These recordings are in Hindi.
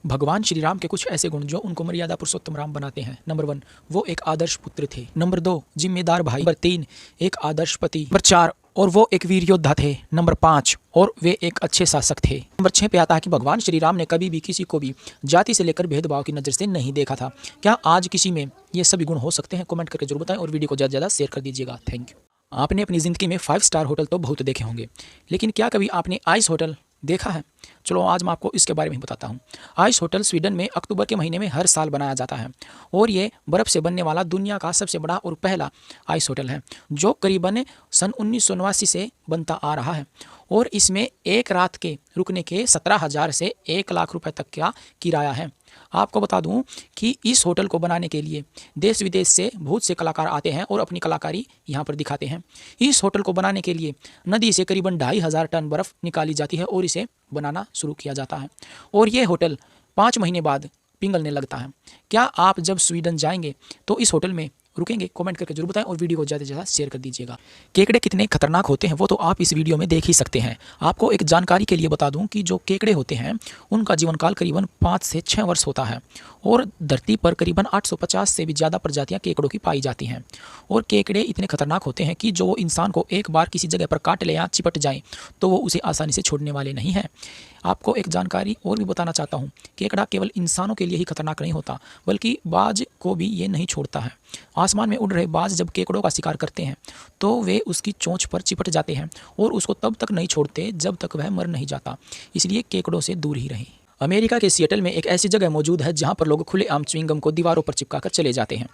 भगवान श्री राम के कुछ ऐसे गुण जो उनको मर्यादा पुरुषोत्तम राम बनाते हैं। नंबर 1, वो एक आदर्श पुत्र थे। नंबर 2, जिम्मेदार भाई। नंबर 3, एक आदर्श पति। नंबर 4, और वो एक वीर योद्धा थे। नंबर 5, और वे एक अच्छे शासक थे। नंबर 6 पे आता है कि भगवान श्री राम ने कभी भी किसी को भी जाति से लेकर भेदभाव की नज़र से नहीं देखा था। क्या आज किसी में ये सभी गुण हो सकते हैं? कमेंट करके जरूर बताएं और वीडियो को ज़्यादा से ज़्यादा शेयर कर दीजिएगा। Thank you. आपने अपनी ज़िंदगी में 5 स्टार होटल तो बहुत देखे होंगे, लेकिन क्या कभी आपने आइस होटल देखा है? चलो आज मैं आपको इसके बारे में बताता हूँ। आइस होटल स्वीडन में अक्टूबर के महीने में हर साल बनाया जाता है और ये बर्फ़ से बनने वाला दुनिया का सबसे बड़ा और पहला आइस होटल है, जो करीबन सन 1989 से बनता आ रहा है और इसमें एक रात के रुकने के 17,000 से 1 लाख रुपए तक का किराया है। आपको बता दूं कि इस होटल को बनाने के लिए देश विदेश से बहुत से कलाकार आते हैं और अपनी कलाकारी यहाँ पर दिखाते हैं। इस होटल को बनाने के लिए नदी से करीबन 2,500 टन बर्फ़ निकाली जाती है और इसे बनाना शुरू किया जाता है और ये होटल 5 महीने बाद पिघलने लगता है। क्या आप जब स्वीडन जाएंगे तो इस होटल में रुकेंगे? कमेंट करके जरूर बताएं और वीडियो को ज़्यादा से ज़्यादा शेयर कर दीजिएगा। केकड़े कितने खतरनाक होते हैं वो तो आप इस वीडियो में देख ही सकते हैं। आपको एक जानकारी के लिए बता दूं कि जो केकड़े होते हैं उनका जीवन काल करीबन 5 से 6 वर्ष होता है और धरती पर करीबन 850 से भी ज़्यादा प्रजातियां केकड़ों की पाई जाती हैं। और केकड़े इतने खतरनाक होते हैं कि जो वो इंसान को एक बार किसी जगह पर काट ले या चिपट जाए तो वो उसे आसानी से छोड़ने वाले नहीं हैं। आपको एक जानकारी और भी बताना चाहता हूँ, केकड़ा केवल इंसानों के लिए ही खतरनाक नहीं होता बल्कि बाज को भी ये नहीं छोड़ता है। आसमान में उड़ रहे बाज जब केकड़ों का शिकार करते हैं तो वे उसकी चोंच पर चिपट जाते हैं और उसको तब तक नहीं छोड़ते जब तक वह मर नहीं जाता। इसलिए केकड़ों से दूर ही रहें। अमेरिका के सिएटल में एक ऐसी जगह मौजूद है जहां पर लोग खुलेआम च्युइंगम को दीवारों पर चिपकाकर चले जाते हैं।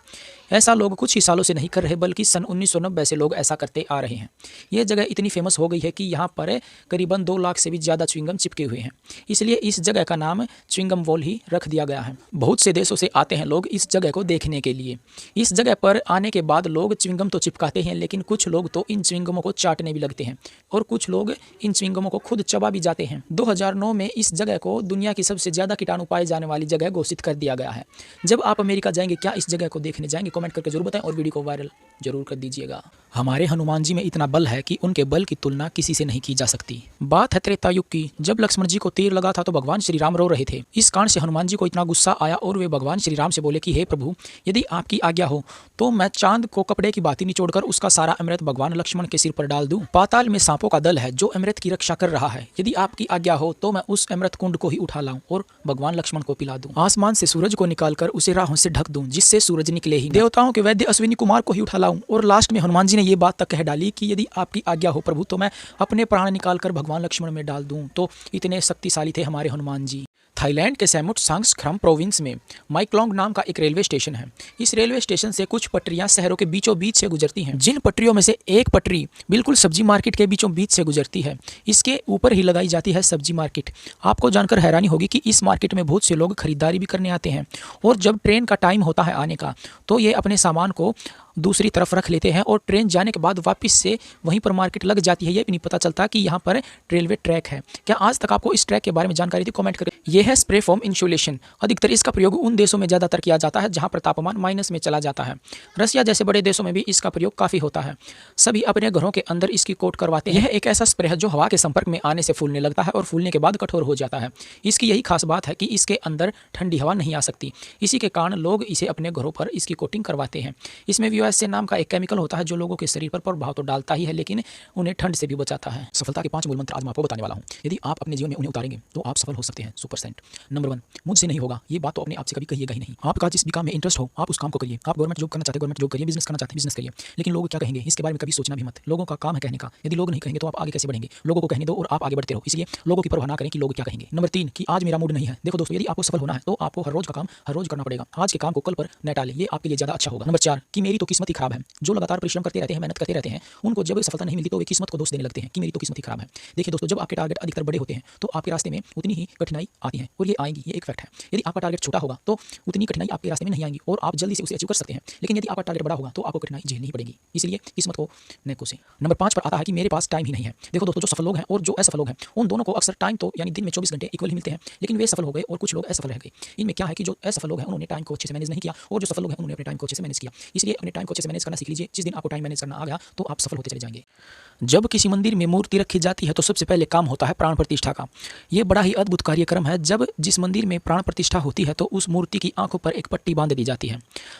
ऐसा लोग कुछ ही सालों से नहीं कर रहे बल्कि सन 1990 से लोग ऐसा करते आ रहे हैं। ये जगह इतनी फेमस हो गई है कि यहाँ पर करीबन 2 लाख से भी ज़्यादा च्युइंगम चिपके हुए हैं, इसलिए इस जगह का नाम च्युइंगम वॉल ही रख दिया गया है। बहुत से देशों से आते हैं लोग इस जगह को देखने के लिए। इस जगह पर आने के बाद लोग च्युइंगम तो चिपकाते हैं, लेकिन कुछ लोग तो इन च्युइंगमों को चाटने भी लगते हैं और कुछ लोग इन च्युइंगमों को खुद चबा भी जाते हैं। 2009 में इस जगह को दुनिया की सबसे ज़्यादा कीटाणु पाए जाने वाली जगह घोषित कर दिया गया है। जब आप अमेरिका जाएंगे क्या इस जगह को देखने जाएंगे? कमेंट करके जरूर बताएं और वीडियो को वायरल जरूर कर दीजिएगा। हमारे हनुमान जी में इतना बल है कि उनके बल की तुलना किसी से नहीं की जा सकती। बात है त्रेता युग की, जब लक्ष्मण जी को तीर लगा था तो भगवान श्री राम रो रहे थे। इस कारण से हनुमान जी को इतना गुस्सा आया और वे भगवान श्री राम से बोले कि हे प्रभु, यदि आपकी आज्ञा हो तो मैं चांद को कपड़े की बाती निचोड़कर उसका सारा अमृत भगवान लक्ष्मण के सिर पर डाल दूं। पाताल में सांपों का दल है जो अमृत की रक्षा कर रहा है। यदि आपकी आज्ञा हो तो मैं उस अमृत कुंड को ही उठा लाऊं और भगवान लक्ष्मण को पिला दूं। आसमान से सूरज को निकालकर उसे राहों से ढक दूं जिससे सूरज निकले ही। देवताओं के वैद्य अश्विनी कुमार को ही उठा लाऊं। और लास्ट में हनुमान जी ने ये बात तक कह डाली कि यदि आपकी आज्ञा हो प्रभु तो मैं अपने प्राण निकालकर भगवान लक्ष्मण में डाल दूं। तो इतने शक्तिशाली थे हमारे हनुमान जी। थाईलैंड के सैमुट सांग्सख्रम प्रोविंस में माइक्लोंग नाम का एक रेलवे स्टेशन है। इस रेलवे स्टेशन से कुछ पटरियां शहरों के बीचों बीच से गुजरती हैं। जिन पटरियों में से एक पटरी बिल्कुल सब्जी मार्केट के बीचों बीच से गुजरती है। इसके ऊपर ही लगाई जाती है सब्जी मार्केट। आपको जानकर हैरानी होगी कि इस मार्केट में बहुत से लोग खरीदारी भी करने आते हैं और जब ट्रेन का टाइम होता है आने का तो ये अपने सामान को दूसरी तरफ रख लेते हैं और ट्रेन जाने के बाद वापस से वहीं पर मार्केट लग जाती है। ये भी नहीं पता चलता कि यहाँ पर रेलवे ट्रैक है। क्या आज तक आपको इस ट्रैक के बारे में जानकारी थी? कमेंट करें। यह है स्प्रे फोम इंसुलेशन। अधिकतर इसका प्रयोग उन देशों में ज़्यादातर किया जाता है जहाँ पर तापमान माइनस में चला जाता है। रसिया जैसे बड़े देशों में भी इसका प्रयोग काफ़ी होता है। सभी अपने घरों के अंदर इसकी कोट करवाते हैं। यह एक ऐसा स्प्रे है जो हवा के संपर्क में आने से फूलने लगता है और फूलने के बाद कठोर हो जाता है। इसकी यही खास बात है कि इसके अंदर ठंडी हवा नहीं आ सकती। इसी के कारण लोग इसे अपने घरों पर इसकी कोटिंग करवाते हैं। इसमें VOC नाम का एक केमिकल होता है जो लोगों के शरीर पर प्रभाव तो डालता ही है लेकिन उन्हें ठंड से भी बचाता है। सफलता के 5 मूल मंत्र आज मैं आपको बताने वाला हूं। यदि आप अपने जीवन में उन्हें उतारेंगे तो आप सफल हो सकते हैं 100%। नंबर 1, मुझसे नहीं होगा। ये बात तो अपने आप से कभी कहिएगा ही नहीं। आपका जिस भी काम में इंटरेस्ट हो आप उस काम को करिए। आप गवर्नमेंट जॉब करना चाहते हैं गवर्नमेंट जॉब करिए, बिजनेस करना चाहते हैं बिजनेस करिए, लेकिन लोग क्या कहेंगे इसके बारे में कभी सोचना भी मत। लोगों का काम है कहने का। यदि लोग नहीं कहेंगे तो आप आगे कैसे बढ़ेंगे? लोगों को कहने दो और आप आगे बढ़ते रहो। इसलिए लोगों की परवाह ना करें कि लोग क्या कहेंगे। नंबर 3 कि आज मेरा मूड नहीं है। देखो दोस्तों, यदि आपको सफल होना है तो आपको हर रोज का काम हर रोज करना पड़ेगा। आज के काम को कल पर न टालें, ये आपके लिए ज्यादा अच्छा होगा। नंबर 4 कि मेरी तो किस्मत ही खराब है। जो लगातार परिश्रम करते रहते हैं, मेहनत करते रहते हैं, उनको जब सफलता नहीं मिलती तो वे किस्मत को दोष देने लगते हैं कि मेरी तो किस्मत ही खराब है। देखिए दोस्तों, जब आपके टारगेट अधिकतर बड़े होते हैं तो आपके रास्ते में उतनी ही कठिनाई आती है और ये आएंगी, ये एक फैक्ट है। यदि आपका टारगेट छोटा होगा तो उतनी कठिनाई आपके रास्ते में नहीं आएंगी और आप जल्दी से उसे अचीव कर सकते हैं। लेकिन यदि आपका टारगेट बड़ा होगा तो आपको कठिनाई झेलनी ही पड़ेगी। इसलिए किस्मत को न कोसें। नंबर 5 पर आता है कि मेरे पास टाइम ही नहीं है। देखो दोस्तों, जो सफल लोग हैं और जो असफल लोग हैं उन दोनों को अक्सर टाइम तो यानी दिन में 24 घंटे इक्वल ही मिलते हैं, लेकिन वे सफल हो गए और कुछ लोग असफल रह गए। इनमें क्या है कि जो असफल लोग हैं उन्होंने टाइम को अच्छे से मैनेज नहीं किया और जो सफल लोग हैं उन्होंने अपने टाइम को अच्छे से मैनेज किया। इसलिए अपने टाइम को अच्छे से मैनेज करना सीख लीजिए। जिस दिन आपको टाइम मैनेज करना आ गया तो आप सफल होते चले जाएंगे। जब किसी मंदिर में मूर्ति रखी जाती है तो सबसे पहले काम होता है प्राण प्रतिष्ठा का। ये बड़ा ही अद्भुत कार्यक्रम है। जब जब जिस मंदिर में प्राण प्रतिष्ठा होती है तो उस मूर्ति की आंखों पर एक पट्टी बांध दी जाती है।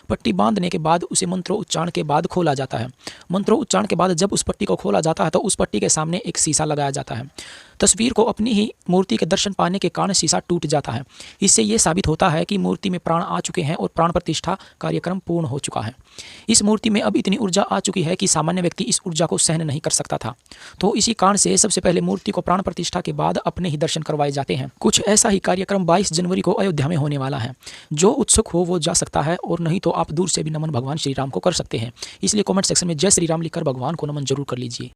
पट्टी बांधने के बाद उसे मंत्रोच्चारण के बाद खोला जाता है। मंत्रोच्चारण के बाद जब उस पट्टी को खोला जाता है तो उस पट्टी के सामने एक शीशा लगाया जाता है। तस्वीर को अपनी ही मूर्ति के दर्शन पाने के कारण शीशा टूट जाता है। इससे ये साबित होता है कि मूर्ति में प्राण आ चुके हैं और प्राण प्रतिष्ठा कार्यक्रम पूर्ण हो चुका है। इस मूर्ति में अब इतनी ऊर्जा आ चुकी है कि सामान्य व्यक्ति इस ऊर्जा को सहन नहीं कर सकता था। तो इसी कारण से सबसे पहले मूर्ति को प्राण प्रतिष्ठा के बाद अपने ही दर्शन करवाए जाते हैं। कुछ ऐसा ही कार्यक्रम 22 जनवरी को अयोध्या में होने वाला है। जो उत्सुक हो वो जा सकता है, और नहीं तो आप दूर से भी नमन भगवान श्री राम को कर सकते हैं। इसलिए कमेंट सेक्शन में जय श्री राम लिखकर भगवान को नमन जरूर कर लीजिए।